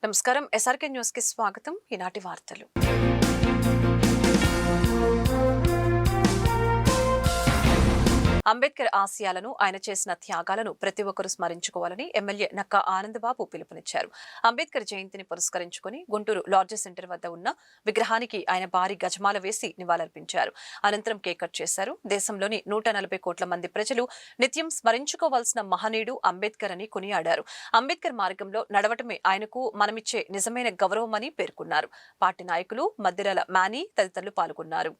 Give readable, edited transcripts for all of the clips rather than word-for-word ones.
నమస్కారం SRK news కి స్వాగతం. ఈనాటి వార్తలు. అంబేద్కర్ ఆశయాలను, ఆయన చేసిన త్యాగాలను ప్రతి ఒక్కరూ స్మరించుకోవాలని ఎమ్మెల్యే నక్కా ఆనందబాబు పిలుపునిచ్చారు. అంబేద్కర్ జయంతిని పురస్కరించుకుని గుంటూరు లాడ్జ్ సెంటర్ వద్ద ఉన్న విగ్రహానికి ఆయన భారీ గజమాల వేసి నివాళులర్పించారు. అనంతరం కేక్ కట్ చేశారు. దేశంలోని 140 కోట్ల మంది ప్రజలు నిత్యం స్మరించుకోవాల్సిన మహనీయుడు అంబేద్కర్ అని కొనియాడారు. అంబేద్కర్ మార్గంలో నడవటమే ఆయనకు మనమిచ్చే నిజమైన గౌరవమని పేర్కొన్నారు. పార్టీ నాయకులు మద్దిరాల మానీ తదితరులు పాల్గొన్నారు.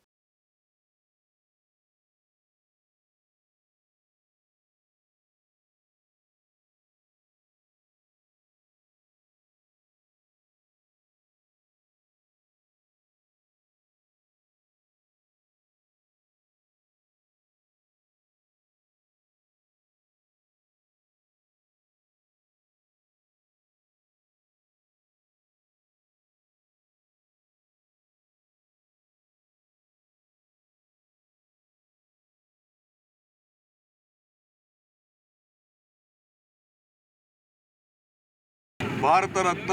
భారతరత్న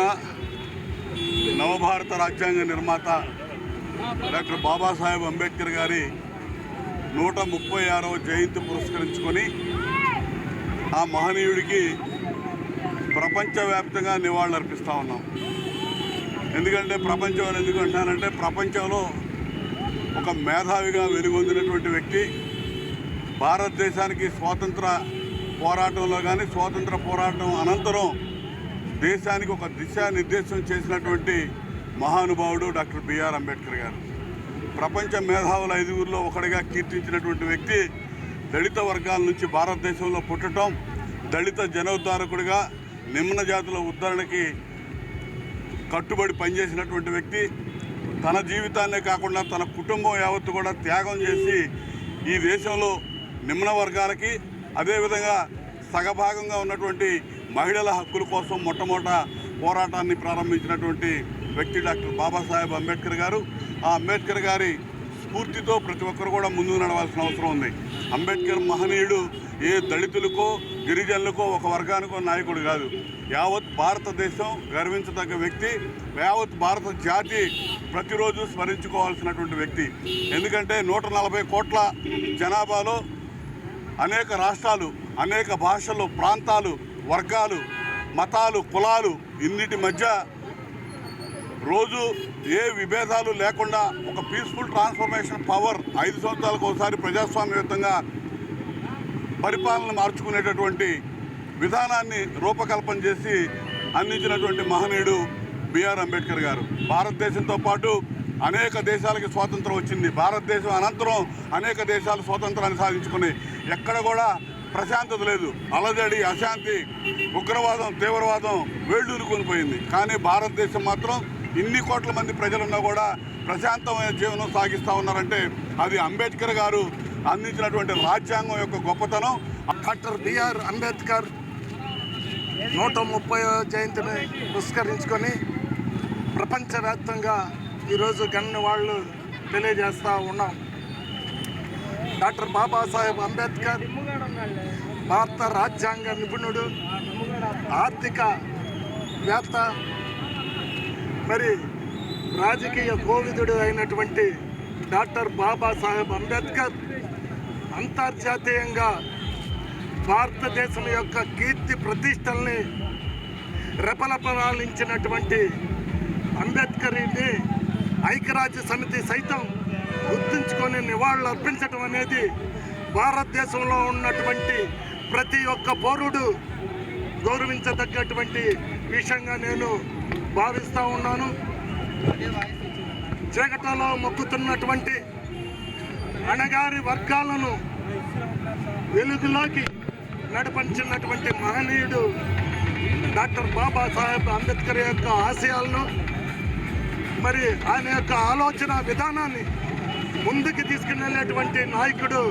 నవభారత రాజ్యాంగ నిర్మాత డాక్టర్ బాబాసాహెబ్ అంబేద్కర్ గారి 136వ జయంతి పురస్కరించుకొని ఆ మహనీయుడికి ప్రపంచవ్యాప్తంగా నివాళులర్పిస్తూ ఉన్నాం. ఎందుకంటే ప్రపంచం అని ఎందుకు అంటున్నానంటే, ప్రపంచంలో ఒక మేధావిగా వెలుగొందినటువంటి వ్యక్తి, భారతదేశానికి స్వాతంత్ర పోరాటంలో కానీ స్వాతంత్ర పోరాటం అనంతరం దేశానికి ఒక దిశానిర్దేశం చేసినటువంటి మహానుభావుడు డాక్టర్ బిఆర్ అంబేద్కర్ గారు. ప్రపంచ మేధావుల 5గురిలో ఒకటిగా కీర్తించినటువంటి వ్యక్తి. దళిత వర్గాల నుంచి భారతదేశంలో పుట్టడం, దళిత జనోద్ధారకుడిగా నిమ్న జాతుల ఉద్ధరణకి కట్టుబడి పనిచేసినటువంటి వ్యక్తి. తన జీవితాన్నే కాకుండా తన కుటుంబం యావత్తు కూడా త్యాగం చేసి ఈ దేశంలో నిమ్న వర్గాలకి, అదేవిధంగా సగభాగంగా ఉన్నటువంటి మహిళల హక్కుల కోసం మొట్టమొదట పోరాటాన్ని ప్రారంభించినటువంటి వ్యక్తి డాక్టర్ బాబాసాహెబ్ అంబేద్కర్ గారు. ఆ అంబేద్కర్ గారి స్ఫూర్తితో ప్రతి ఒక్కరు కూడా ముందుకు నడవాల్సిన అవసరం ఉంది. అంబేద్కర్ మహనీయుడు ఏ దళితులకో గిరిజనులకో ఒక వర్గానికో నాయకుడు కాదు. యావత్ భారతదేశం గర్వించదగ్గ వ్యక్తి, యావత్ భారత జాతి ప్రతిరోజు స్మరించుకోవాల్సినటువంటి వ్యక్తి. ఎందుకంటే 140 కోట్ల జనాభాలో అనేక రాష్ట్రాలు, అనేక భాషలు, ప్రాంతాలు, వర్గాలు, మతాలు, కులాలు, ఇన్నిటి మధ్య రోజు ఏ విభేదాలు లేకుండా ఒక పీస్ఫుల్ ట్రాన్స్ఫర్మేషన్ పవర్ 5 సంవత్సరాలకు ఒకసారి ప్రజాస్వామ్యయుతంగా పరిపాలన మార్చుకునేటటువంటి విధానాన్ని రూపకల్పన చేసి అందించినటువంటి మహనీయుడు బిఆర్ అంబేద్కర్ గారు. భారతదేశంతో పాటు అనేక దేశాలకి స్వాతంత్రం వచ్చింది. భారతదేశం అనంతరం అనేక దేశాలు స్వాతంత్రాన్ని సాధించుకుని ఎక్కడ కూడా ప్రశాంతత లేదు. అలజడి, అశాంతి, ఉగ్రవాదం, తీవ్రవాదం వేళ్ళూరుకొని పోయింది. కానీ భారతదేశం మాత్రం ఇన్ని కోట్ల మంది ప్రజలున్నా కూడా ప్రశాంతమైన జీవనం సాగిస్తూ ఉన్నారంటే అది అంబేద్కర్ గారు అందించినటువంటి రాజ్యాంగం యొక్క గొప్పతనం. డాక్టర్ బిఆర్ అంబేద్కర్ 130వ జయంతిని పురస్కరించుకొని ప్రపంచవ్యాప్తంగా ఈరోజు నివాళులు తెలియజేస్తూ ఉన్నాం. డాక్టర్ బాబాసాహెబ్ అంబేద్కర్ భారత రాజ్యాంగ నిపుణుడు, ఆర్థిక వేత్త, మరి రాజకీయ కోవిదుడు అయినటువంటి డాక్టర్ బాబాసాహెబ్ అంబేద్కర్ అంతర్జాతీయంగా భారతదేశం యొక్క కీర్తి ప్రతిష్టల్ని రెపరెపలాడించినటువంటి అంబేద్కర్ని ఐక్యరాజ్య సమితి సైతం గుర్తుంచుకొని నివాళులు అర్పించడం అనేది భారతదేశంలో ఉన్నటువంటి ప్రతి ఒక్క పౌరుడు గౌరవించదగ్గటువంటి విషయంగా నేను భావిస్తూ ఉన్నాను. చీకటిలో మొక్కుతున్నటువంటి అణగారి వర్గాలను వెలుగులోకి నడిపించినటువంటి మహనీయుడు డాక్టర్ బాబాసాహెబ్ అంబేద్కర్ యొక్క ఆశయాలను, మరి ఆయన యొక్క ఆలోచన విధానాన్ని ముందుకు తీసుకుని వెళ్ళేటువంటి నాయకుడు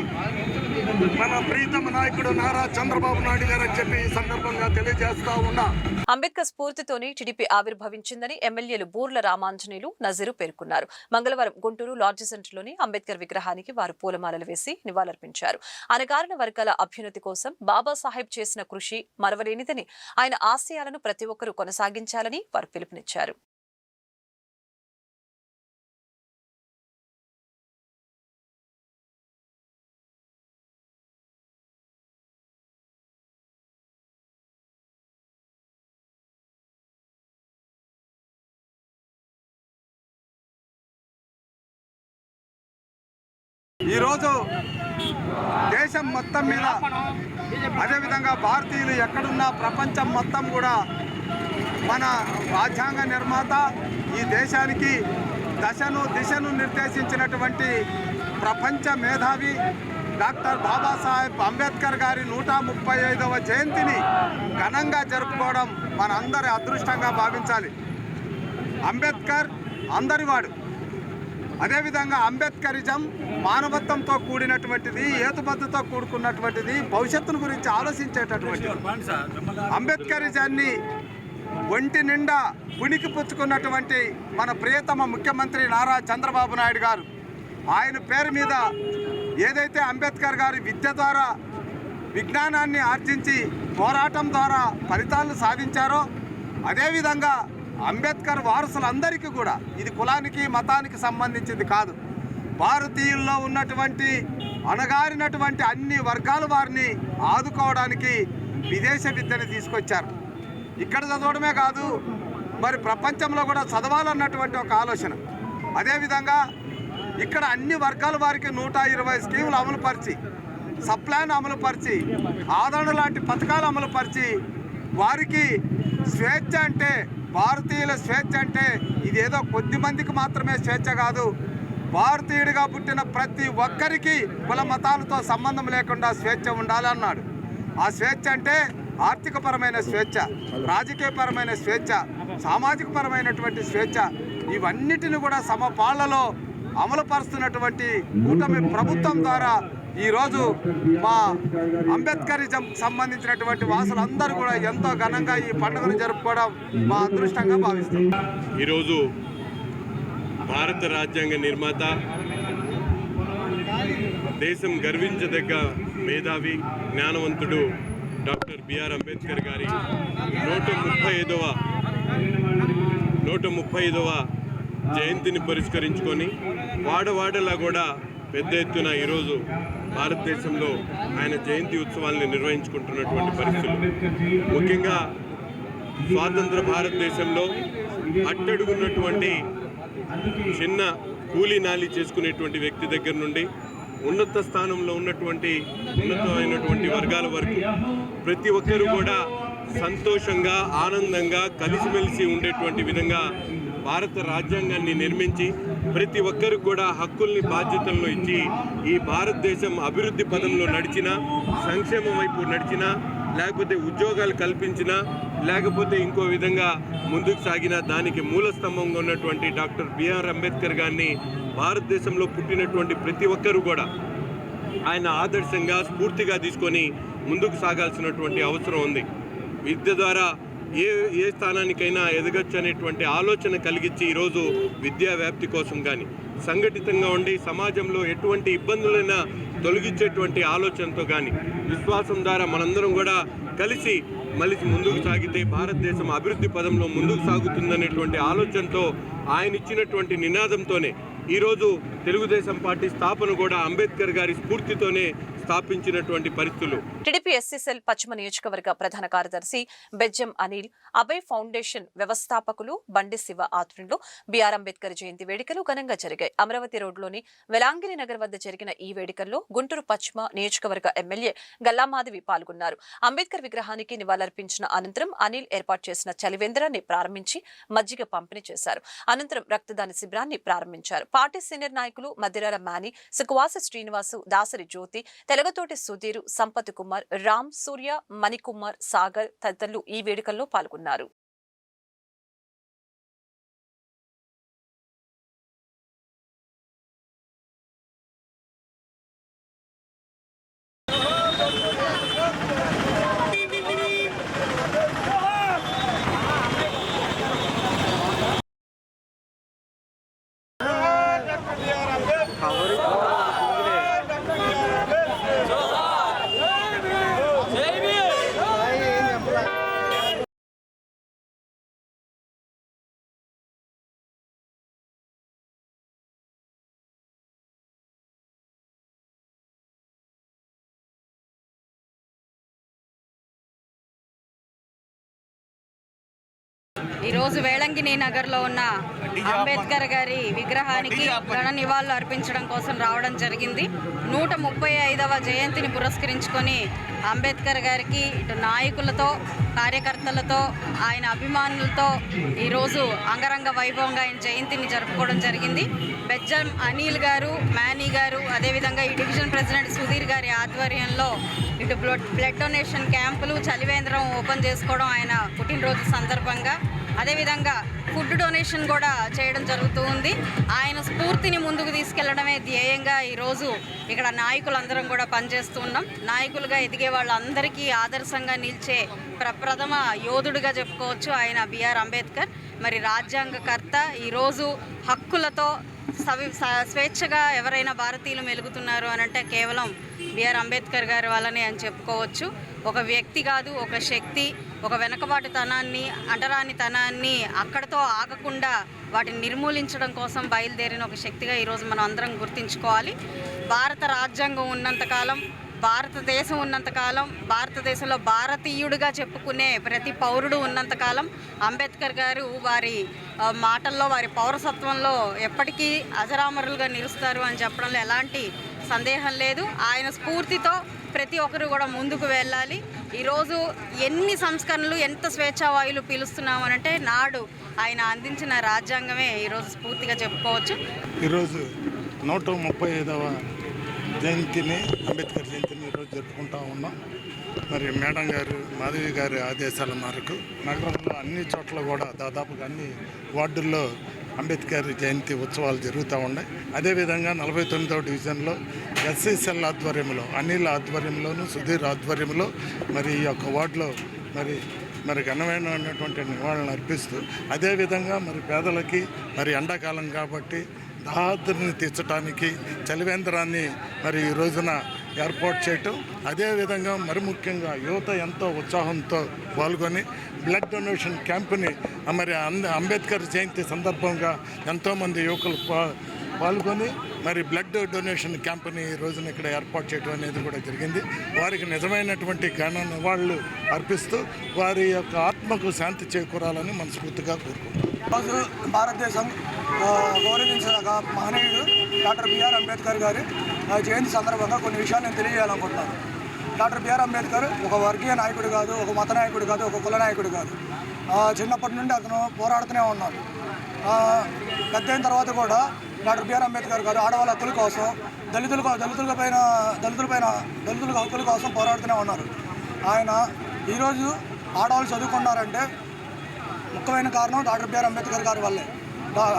మన ప్రీతమ నాయకుడు నారా చంద్రబాబు నాయుడు గారు అని చెప్పి ఈ సందర్భంగా తెలియజేస్తా ఉన్నా. అంబేద్కర్ స్ఫూర్తితోనే టీడీపీ ఆవిర్భవించిందని ఎమ్మెల్యేలు బూర్ల రామాంజనేయులు, నజీరు పేర్కొన్నారు. మంగళవారం గుంటూరు లాడ్జి సెంటర్లోని అంబేద్కర్ విగ్రహానికి వారు పూలమాలలు వేసి నివాళులర్పించారు. అణగారిన వర్గాల అభ్యున్నతి కోసం బాబాసాహెబ్ చేసిన కృషి మరవలేనిదని, ఆయన ఆశయాలను ప్రతి ఒక్కరూ కొనసాగించాలని వారు పిలుపునిచ్చారు. ఈరోజు దేశం మొత్తం మీద, అదేవిధంగా భారతీయులు ఎక్కడున్నా ప్రపంచం మొత్తం కూడా మన రాజ్యాంగ నిర్మాత, ఈ దేశానికి దిశను నిర్దేశించినటువంటి ప్రపంచ మేధావి డాక్టర్ బాబాసాహెబ్ అంబేద్కర్ గారి 135వ జయంతిని ఘనంగా జరుపుకోవడం మనందరి అదృష్టంగా భావించాలి. అంబేద్కర్ అందరివాడు. అదేవిధంగా అంబేద్కరిజం మానవత్వంతో కూడినటువంటిది, హేతుబద్ధతో కూడుకున్నటువంటిది, భవిష్యత్తును గురించి ఆలోచించేటటువంటిది. అంబేద్కరిజాన్ని ఒంటి నిండా పుణికి పుచ్చుకున్నటువంటి మన ప్రియతమ ముఖ్యమంత్రి నారా చంద్రబాబు నాయుడు గారు, ఆయన పేరు మీద ఏదైతే అంబేద్కర్ గారి విద్య ద్వారా, విజ్ఞానాన్ని ఆర్జించి పోరాటం ద్వారా ఫలితాలను సాధించారో, అదేవిధంగా అంబేద్కర్ వారసులందరికీ కూడా, ఇది కులానికి మతానికి సంబంధించింది కాదు, భారతీయుల్లో ఉన్నటువంటి అణగారినటువంటి అన్ని వర్గాల వారిని ఆదుకోవడానికి విదేశ విద్యను తీసుకొచ్చారు. ఇక్కడ చదవడమే కాదు, మరి ప్రపంచంలో కూడా చదవాలన్నటువంటి ఒక ఆలోచన. అదేవిధంగా ఇక్కడ అన్ని వర్గాల వారికి 120 స్కీములు అమలుపరిచి, సప్లాన్ అమలుపరిచి, ఆదరణ లాంటి పథకాలు అమలుపరిచి, వారికి స్వేచ్ఛ అంటే, భారతీయుల స్వేచ్ఛ అంటే ఇదేదో కొద్ది మందికి మాత్రమే స్వేచ్ఛ కాదు, భారతీయుడిగా పుట్టిన ప్రతి ఒక్కరికి కుల మతాలతో సంబంధం లేకుండా స్వేచ్ఛ ఉండాలన్నాడు. ఆ స్వేచ్ఛ అంటే ఆర్థికపరమైన స్వేచ్ఛ, రాజకీయపరమైన స్వేచ్ఛ, సామాజికపరమైనటువంటి స్వేచ్ఛ, ఇవన్నిటిని కూడా సమపాళ్లలో అమలుపరుస్తున్నటువంటి కూటమి ప్రభుత్వం ద్వారా ఈరోజు మా అంబేద్కరిజం సంబంధించినటువంటి వాసులందరూ కూడా ఎంతో ఘనంగా ఈ పండుగను జరుపుకోవడం మా అదృష్టంగా భావిస్తాం. ఈరోజు భారత రాజ్యాంగ నిర్మాత, దేశం గర్వించదగ్గ మేధావి, జ్ఞానవంతుడు డాక్టర్ బిఆర్ అంబేద్కర్ గారి 135వ జయంతిని పురస్కరించుకొని వాడవాడలా కూడా పెద్ద ఎత్తున ఈరోజు భారతదేశంలో ఆయన జయంతి ఉత్సవాలను నిర్వహించుకుంటున్నటువంటి పరిస్థితులు. ముఖ్యంగా స్వాతంత్ర భారతదేశంలో అట్టడుగున్నటువంటి చిన్న కూలీ నాలి చేసుకునేటువంటి వ్యక్తి దగ్గర నుండి ఉన్నత స్థానంలో ఉన్నతమైనటువంటి వర్గాల వరకు ప్రతి ఒక్కరూ కూడా సంతోషంగా, ఆనందంగా, కలిసిమెలిసి ఉండేటువంటి విధంగా భారత రాజ్యాంగాన్ని నిర్మించి ప్రతి ఒక్కరు కూడా హక్కుల్ని, బాధ్యతలను ఇచ్చి ఈ భారతదేశం అభివృద్ధి పదంలో నడిచినా, సంక్షేమం వైపు నడిచినా, లేకపోతే ఉద్యోగాలు కల్పించినా, లేకపోతే ఇంకో విధంగా ముందుకు సాగిన దానికి మూల స్తంభంగా ఉన్నటువంటి డాక్టర్ బిఆర్ అంబేద్కర్ గారిని భారతదేశంలో పుట్టినటువంటి ప్రతి ఒక్కరూ కూడా ఆయన ఆదర్శంగా, స్ఫూర్తిగా తీసుకొని ముందుకు సాగాల్సినటువంటి అవసరం ఉంది. విద్య ద్వారా ఏ స్థానానికైనా ఎదగచ్చు అనేటువంటి ఆలోచన కలిగించి ఈరోజు విద్యా వ్యాప్తి కోసం కానీ, సంఘటితంగా ఉండి సమాజంలో ఎటువంటి ఇబ్బందులైనా తొలగించేటువంటి ఆలోచనతో కానీ, విశ్వాసం ద్వారా మనందరం కూడా కలిసి ముందుకు సాగితే భారతదేశం అభివృద్ధి పదంలో ముందుకు సాగుతుందనేటువంటి ఆలోచనతో ఆయన ఇచ్చినటువంటి నినాదంతోనే ఈరోజు తెలుగుదేశం పార్టీ స్థాపన కూడా అంబేద్కర్ గారి స్ఫూర్తితోనే స్థాపించినటువంటి పరిస్థితులు. టీడీపీ ఎస్సీసెల్ పశ్చిమ నియోజకవర్గ ప్రధాన కార్యదర్శి బెజ్జం అనిల్, అభయ్ ఫౌండేషన్ వ్యవస్థాపకులు బండి శివ ఆధ్వర్యంలో బిఆర్ అంబేద్కర్ జయంతి వేడుకలు ఘనంగా జరిగాయి. అమరావతి రోడ్లోని వెలాంగిరి నగర్ వద్ద జరిగిన ఈ వేడుకల్లో గుంటూరు పశ్చిమ నియోజకవర్గ ఎమ్మెల్యే గల్లామాధవి పాల్గొన్నారు. అంబేద్కర్ విగ్రహానికి నివాళులర్పించిన అనంతరం అనిల్ ఏర్పాటు చేసిన చలివేంద్రాన్ని ప్రారంభించి మజ్జిగ పంపిణీ చేశారు. అనంతరం రక్తదాన శిబిరాన్ని ప్రారంభించారు. పార్టీ సీనియర్ నాయకులు మద్దిరాల మాని, సుఖవాస శ్రీనివాసు, దాసరి జ్యోతి, తెలగతోటి సుధీరు, సంపత్ కుమార్, రామ్, సూర్య, మణికుమార్, సాగర్ తదితరులు ఈ వేడుకల్లో పాల్గొన్నారు. ఈరోజు వేళంగిని నగర్లో ఉన్న అంబేద్కర్ గారి విగ్రహానికి ఘన నివాళులు అర్పించడం కోసం రావడం జరిగింది. 135వ జయంతిని పురస్కరించుకొని అంబేద్కర్ గారికి ఇటు నాయకులతో, కార్యకర్తలతో, ఆయన అభిమానులతో ఈరోజు అంగరంగ వైభవంగా ఆయన జయంతిని జరుపుకోవడం జరిగింది. బెజ్జం అనిల్ గారు, మేనీ గారు, అదేవిధంగా ఈ డివిజన్ ప్రెసిడెంట్ సుధీర్ గారి ఆధ్వర్యంలో ఇటు బ్లడ్ డొనేషన్ క్యాంపులు, చలివేంద్రం ఓపెన్ చేసుకోవడం ఆయన పుట్టినరోజు సందర్భంగా, అదేవిధంగా ఫుడ్ డొనేషన్ కూడా చేయడం జరుగుతూ ఉంది. ఆయన స్ఫూర్తిని ముందుకు తీసుకెళ్లడమే ధ్యేయంగా ఈరోజు ఇక్కడ నాయకులందరం కూడా పనిచేస్తూ ఉన్నాం. నాయకులుగా ఎదిగే వాళ్ళందరికీ ఆదర్శంగా నిలిచే ప్రథమ యోధుడిగా చెప్పుకోవచ్చు ఆయన బిఆర్ అంబేద్కర్. మరి రాజ్యాంగకర్త. ఈరోజు హక్కులతో స్వేచ్ఛగా ఎవరైనా భారతీయులు మెలుగుతున్నారు అని అంటే కేవలం బిఆర్ అంబేద్కర్ గారి వల్లనే అని చెప్పుకోవచ్చు. ఒక వ్యక్తి కాదు, ఒక శక్తి. ఒక వెనకబాటుతనాన్ని, అంటరానితనాన్ని అక్కడితో ఆగకుండా వాటిని నిర్మూలించడం కోసం బయలుదేరిన ఒక శక్తిగా ఈరోజు మనం అందరం గుర్తించుకోవాలి. భారత రాజ్యాంగం ఉన్నంతకాలం, భారతదేశం ఉన్నంతకాలం, భారతదేశంలో భారతీయుడిగా చెప్పుకునే ప్రతి పౌరుడు ఉన్నంతకాలం అంబేద్కర్ గారు వారి మాటల్లో, వారి పౌరసత్వంలో ఎప్పటికీ అజరామరులుగా నిలుస్తారు అని చెప్పడంలో ఎలాంటి సందేహం లేదు. ఆయన స్ఫూర్తితో ప్రతి ఒక్కరు కూడా ముందుకు వెళ్ళాలి. ఈరోజు ఎన్ని సంస్కరణలు, ఎంత స్వేచ్ఛావాయులు పీలుస్తున్నామనంటే నాడు ఆయన అందించిన రాజ్యాంగమే ఈరోజు స్ఫూర్తిగా చెప్పుకోవచ్చు. ఈరోజు 135వ జయంతిని, అంబేద్కర్ జయంతిని ఈరోజు జరుపుకుంటా ఉన్నాం. మరి మేడం గారు, మాధవి గారి ఆదేశాల మేరకు నగరంలో అన్ని చోట్ల కూడా దాదాపుగా అన్ని వార్డుల్లో అంబేద్కర్ జయంతి ఉత్సవాలు జరుగుతూ ఉన్నాయి. అదేవిధంగా 49వ డివిజన్లో ఎస్సీసెల్ ఆధ్వర్యంలో, అనిల్ ఆధ్వర్యంలోను, సుధీర్ ఆధ్వర్యంలో మరి ఈ యొక్క వార్డులో మరి ఘనమైనటువంటి నివాళులను అర్పిస్తూ, అదేవిధంగా మరి పేదలకి మరి ఎండాకాలం కాబట్టి దాహార్తిని తీర్చడానికి చలివేంద్రాన్ని మరి ఈ రోజున ఏర్పాటు చేయటం, అదేవిధంగా మరి ముఖ్యంగా యువత ఎంతో ఉత్సాహంతో పాల్గొని బ్లడ్ డొనేషన్ క్యాంపుని మరి అంబేద్కర్ జయంతి సందర్భంగా ఎంతోమంది యువకులు పాల్గొని మరి బ్లడ్ డొనేషన్ క్యాంపుని ఈ రోజున ఇక్కడ ఏర్పాటు చేయడం అనేది కూడా జరిగింది. వారికి నిజమైనటువంటి ఘన నివాళులు అర్పిస్తూ వారి యొక్క ఆత్మకు శాంతి చేకూరాలని మనస్ఫూర్తిగా కోరుకుంటున్నాం. ఈరోజు భారతదేశం గౌరవించిన మహనీయుడు డాక్టర్ బిఆర్ అంబేద్కర్ గారి జయంతి సందర్భంగా కొన్ని విషయాలు నేను తెలియజేయాలనుకుంటున్నాను. డాక్టర్ బిఆర్ అంబేద్కర్ ఒక వర్గీయ నాయకుడు కాదు, ఒక మత నాయకుడు కాదు, ఒక కుల నాయకుడు కాదు. చిన్నప్పటి నుండి అతను పోరాడుతూనే ఉన్నాడు. పెద్ద అయిన తర్వాత కూడా డాక్టర్ బిఆర్ అంబేద్కర్ గారు ఆడవాళ్ళ హక్కుల కోసం, దళితుల హక్కుల కోసం పోరాడుతూనే ఉన్నారు. ఆయన ఈరోజు ఆడవాళ్ళు చదువుకున్నారంటే ముఖ్యమైన కారణం డాక్టర్ బిఆర్ అంబేద్కర్ గారి వల్లే.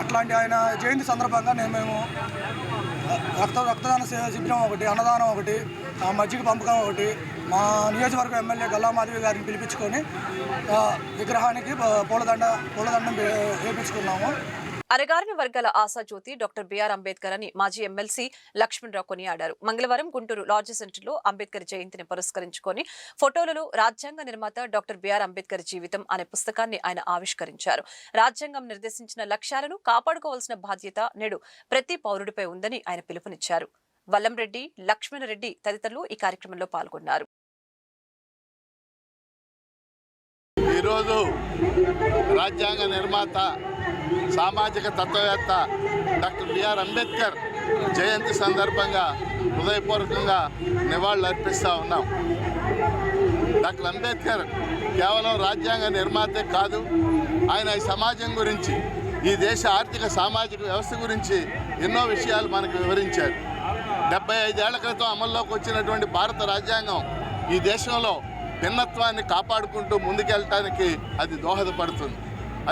అట్లాంటి ఆయన జయంతి సందర్భంగా మేము రక్తదాన శిబిరం ఒకటి, అన్నదానం ఒకటి, మజ్జిగ పంపకం ఒకటి, మా నియోజకవర్గం ఎమ్మెల్యే గల్లా మాధవి గారిని పిలిపించుకొని విగ్రహానికి పూలదండం వేయించుకున్నాము. అరగారిన వర్గాల ఆశాజ్యోతి డాక్టర్ బిఆర్ అంబేద్కర్ అని మాజీ ఎమ్మెల్సీ లక్ష్మణరావు కొనియాడారు. మంగళవారం గుంటూరు లాడ్జ్ సెంటర్లో అంబేద్కర్ జయంతిని పురస్కరించుకొని ఫోటోలలో రాజ్యాంగ నిర్మాత డాక్టర్ బిఆర్ అంబేద్కర్ జీవితం అనే పుస్తకాన్ని ఆయన ఆవిష్కరించారు. రాజ్యాంగం నిర్దేశించిన లక్ష్యాలను కాపాడుకోవాల్సిన బాధ్యత నేడు ప్రతి పౌరుడిపై ఉందని ఆయన పిలుపునిచ్చారు. వల్లంరెడ్డి, లక్ష్మణరెడ్డి తదితరులు ఈ కార్యక్రమంలో పాల్గొన్నారు. ఈరోజు రాజ్యాంగ నిర్మాత, సామాజిక తత్వవేత్త డాక్టర్ బిఆర్ అంబేద్కర్ జయంతి సందర్భంగా హృదయపూర్వకంగా నివాళులు అర్పిస్తూ ఉన్నాం. డాక్టర్ అంబేద్కర్ కేవలం రాజ్యాంగ నిర్మాతే కాదు, ఆయన ఈ సమాజం గురించి, ఈ దేశ ఆర్థిక సామాజిక వ్యవస్థ గురించి ఎన్నో విషయాలు మనకు వివరించారు. 75 ఏళ్ల క్రితం అమల్లోకి వచ్చినటువంటి భారత రాజ్యాంగం ఈ దేశంలో భిన్నత్వాన్ని కాపాడుకుంటూ ముందుకెళ్ళటానికి అది దోహదపడుతుంది.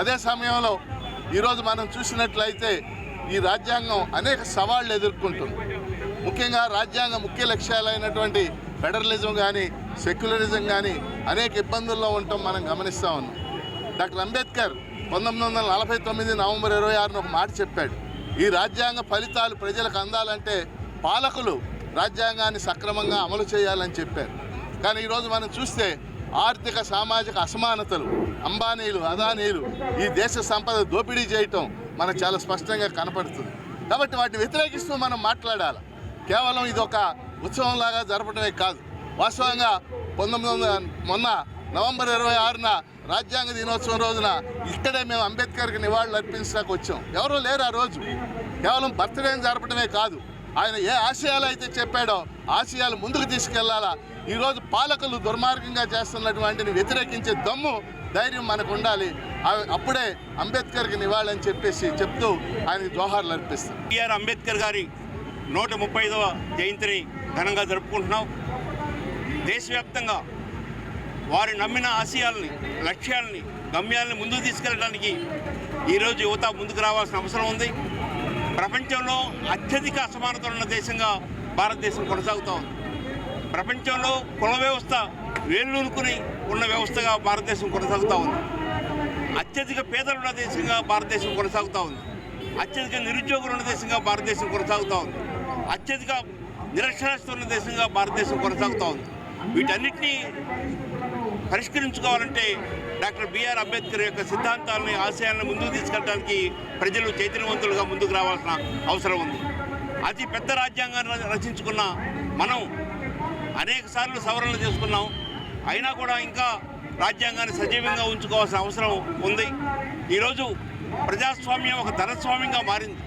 అదే సమయంలో ఈరోజు మనం చూసినట్లయితే ఈ రాజ్యాంగం అనేక సవాళ్లు ఎదుర్కొంటుంది. ముఖ్యంగా రాజ్యాంగ ముఖ్య లక్ష్యాలైనటువంటి ఫెడరలిజం కానీ, సెక్యులరిజం కానీ అనేక ఇబ్బందుల్లో ఉండటం మనం గమనిస్తూ ఉన్నాం. డాక్టర్ అంబేద్కర్ 1949 నవంబర్ 26న ఒక మాట చెప్పాడు. ఈ రాజ్యాంగ ఫలితాలు ప్రజలకు అందాలంటే పాలకులు రాజ్యాంగాన్ని సక్రమంగా అమలు చేయాలని చెప్పారు. కానీ ఈరోజు మనం చూస్తే ఆర్థిక సామాజిక అసమానతలు, అంబానీలు, అదానీలు ఈ దేశ సంపద దోపిడీ చేయటం మనకు చాలా స్పష్టంగా కనపడుతుంది. కాబట్టి వాటిని వ్యతిరేకిస్తూ మనం మాట్లాడాలి. కేవలం ఇది ఒక ఉత్సవంలాగా జరపడమే కాదు, వాస్తవంగా మొన్న నవంబర్ 26న రాజ్యాంగ దినోత్సవం రోజున ఇక్కడే మేము అంబేద్కర్కి నివాళులు అర్పించడానికి వచ్చాం. ఎవరూ లేరు ఆ రోజు. కేవలం బర్త్డేని జరపడమే కాదు, ఆయన ఏ ఆశయాలు అయితే చెప్పాడో ఆశయాలు ముందుకు తీసుకెళ్లాలా. ఈరోజు పాలకులు దుర్మార్గంగా చేస్తున్నటువంటిని వ్యతిరేకించే దమ్ము, ధైర్యం మనకు ఉండాలి. అప్పుడే అంబేద్కర్కి నివాళని చెప్పేసి చెప్తూ ఆయనకి జోహార్లు అర్పిస్తాం. బిఆర్ అంబేద్కర్ గారి 135వ జయంతిని ఘనంగా జరుపుకుంటున్నాం. దేశవ్యాప్తంగా వారు నమ్మిన ఆశయాల్ని, లక్ష్యాలని, గమ్యాలని ముందుకు తీసుకెళ్ళడానికి ఈరోజు యువత ముందుకు రావాల్సిన అవసరం ఉంది. ప్రపంచంలో అత్యధిక అసమానతలు ఉన్న దేశంగా భారతదేశం కొనసాగుతూ ఉంది. ప్రపంచంలో కుల వ్యవస్థ వేళ్ళూనుకుని ఉన్న వ్యవస్థగా భారతదేశం కొనసాగుతూ ఉంది. అత్యధిక పేదలున్న దేశంగా భారతదేశం కొనసాగుతూ ఉంది. అత్యధిక నిరుద్యోగులు ఉన్న దేశంగా భారతదేశం కొనసాగుతూ ఉంది. అత్యధిక నిరక్షరాస్యత ఉన్న దేశంగా భారతదేశం కొనసాగుతూ ఉంది. వీటన్నిటినీ పరిష్కరించుకోవాలంటే డాక్టర్ బిఆర్ అంబేద్కర్ యొక్క సిద్ధాంతాలని, ఆశయాలను ముందుకు తీసుకెళ్ళడానికి ప్రజలు చైతన్యవంతులుగా ముందుకు రావాల్సిన అవసరం ఉంది. అతి పెద్ద రాజ్యాంగాన్ని రచించుకున్న మనం అనేక సార్లు సవరణలు చేసుకున్నాం. అయినా కూడా ఇంకా రాజ్యాంగాన్ని సజీవంగా ఉంచుకోవాల్సిన అవసరం ఉంది. ఈరోజు ప్రజాస్వామ్యం ఒక ధనస్వామ్యంగా మారింది.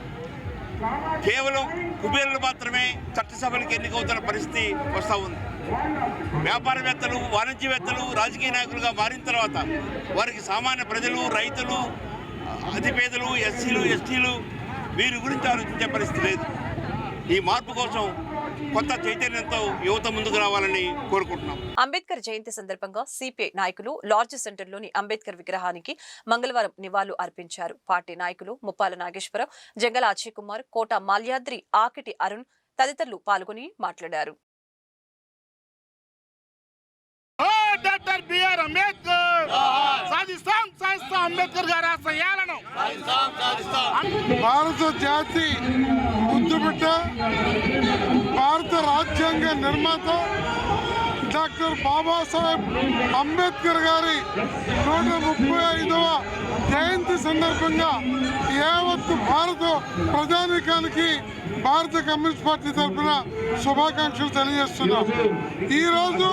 కేవలం కుబేరులు మాత్రమే చట్టసభలకు ఎన్నికవుతున్న పరిస్థితి వస్తూ ఉంది. వ్యాపారవేత్తలు, వాణిజ్యవేత్తలు రాజకీయ నాయకులుగా మారిన తర్వాత వారికి సామాన్య ప్రజలు, రైతులు, అతిపేదలు, ఎస్సీలు, ఎస్టీలు వీరి గురించి ఆలోచించే పరిస్థితి లేదు. ఈ మార్పు కోసం కొత్త చైతన్యంతో యువత ముందుకు రావాలని కోరుకుంటున్నాం. అంబేద్కర్ జయంతి సందర్భంగా సిపిఐ నాయకులు లార్జ్ సెంటర్లోని అంబేద్కర్ విగ్రహానికి మంగళవారం నివాళులు అర్పించారు. పార్టీ నాయకులు ముప్పాల నాగేశ్వరరావు, జంగల అజయ్ కుమార్, కోట మాల్యాద్రి, ఆకిటి అరుణ్ తదితరులు పాల్గొని మాట్లాడారు. డాక్టర్ బిఆర్ అంబేద్కర్ సాధిస్తాం అంబేద్కర్ గారి ఆశయాలను. భారత జాతి ముద్దుబిడ్డ, భారత రాజ్యాంగ నిర్మాత డాక్టర్ బాబాసాహెబ్ అంబేద్కర్ గారి 135వ జయంతి సందర్భంగా యావత్తు భారత ప్రజానీకానికి భారత కమ్యూనిస్ట్ పార్టీ తరఫున శుభాకాంక్షలు తెలియజేస్తున్నాం. ఈరోజు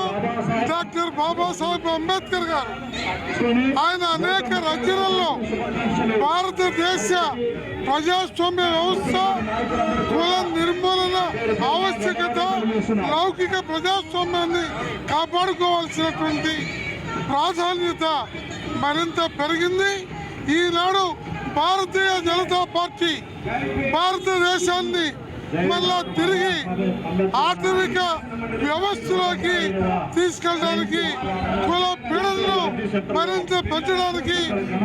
డాక్టర్ బాబాసాహెబ్ అంబేద్కర్ గారు ఆయన అనేక రచనల్లో భారతదేశ ప్రజాస్వామ్య వ్యవస్థ, కుల నిర్మూలన ఆవశ్యకత, లౌకిక ప్రజాస్వామ్యాన్ని కాపాడుకోవాల్సినటువంటి ప్రాధాన్యత మరింత పెరిగింది. ఈనాడు భారతీయ జనతా పార్టీ భారతదేశాన్ని మళ్ళా తిరిగి ఆధునిక వ్యవస్థలోకి తీసుకెళ్ళడానికి, కుల పీడనను మరింత పెంచడానికి,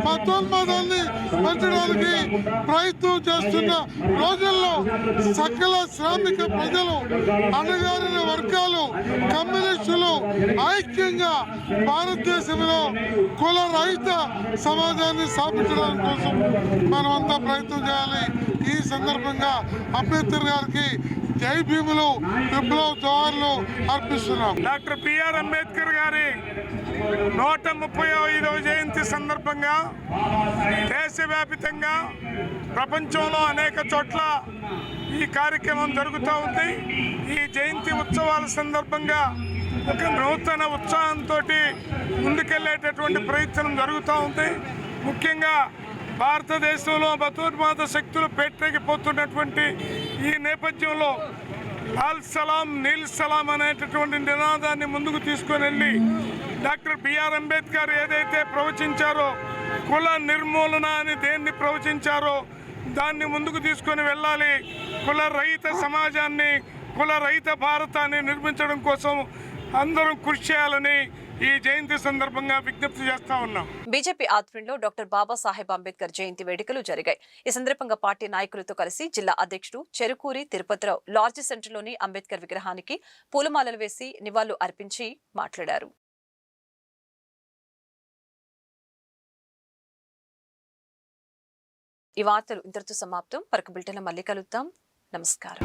మతోన్మాదాన్ని పెంచడానికి ప్రయత్నం చేస్తున్న రోజుల్లో సకల శ్రామిక ప్రజలు, అణగారిన వర్గాలు, కమ్యూనిస్టులు ఐక్యంగా భారతదేశంలో కుల రహిత సమాజాన్ని స్థాపించడానికి కోసం మనమంతా ప్రయత్నం చేయాలి. ఈ సందర్భంగా అంబేద్కర్ గారికి జై భీములు, విప్లవ జోహార్లు అర్పిస్తున్నాం. డాక్టర్ బిఆర్ అంబేద్కర్ గారి 135వ జయంతి సందర్భంగా దేశవ్యాప్తంగా ప్రపంచంలో అనేక చోట్ల ఈ కార్యక్రమం జరుగుతూ ఉంది. ఈ జయంతి ఉత్సవాల సందర్భంగా ఒక నూతన ఉత్సాహంతో ముందుకెళ్లేటటువంటి ప్రయత్నం జరుగుతూ ఉంది. ముఖ్యంగా భారతదేశంలో మతోన్మాద శక్తులు పెట్టగిపోతున్నటువంటి ఈ నేపథ్యంలో లాల్ సలాం నీల్ సలాం అనేటటువంటి నినాదాన్ని ముందుకు తీసుకొని వెళ్ళి డాక్టర్ బిఆర్ అంబేద్కర్ ఏదైతే ప్రవచించారో, కుల నిర్మూలన అని దేన్ని ప్రవచించారో దాన్ని ముందుకు తీసుకొని వెళ్ళాలి. కుల రహిత సమాజాన్ని, కుల రహిత భారతాన్ని నిర్మించడం కోసం అందరూ కృషి చేయాలని ఈ జయంతి సందర్భంగా విజ్ఞప్తి చేస్తా ఉన్నాం. బీజేపీ ఆధ్వర్యంలో డాక్టర్ బాబాసాహెబ్ అంబేద్కర్ జయంతి వేడుకలు జరిగాయి. ఈ సందర్భంగా పార్టీ నాయకులతో కలిసి జిల్లా అధ్యక్షుడు చెరుకూరి తిరుపతిరావు లార్జ్ సెంటర్లోని అంబేద్కర్ విగ్రహానికి పూలమాలలు వేసి నివాళులు అర్పించి మాట్లాడారు. ఈ వార్తలు ఇంతటితో సమాప్తం. మరొక బులెటిన్లో మళ్ళీ కలుద్దాం. నమస్కారం.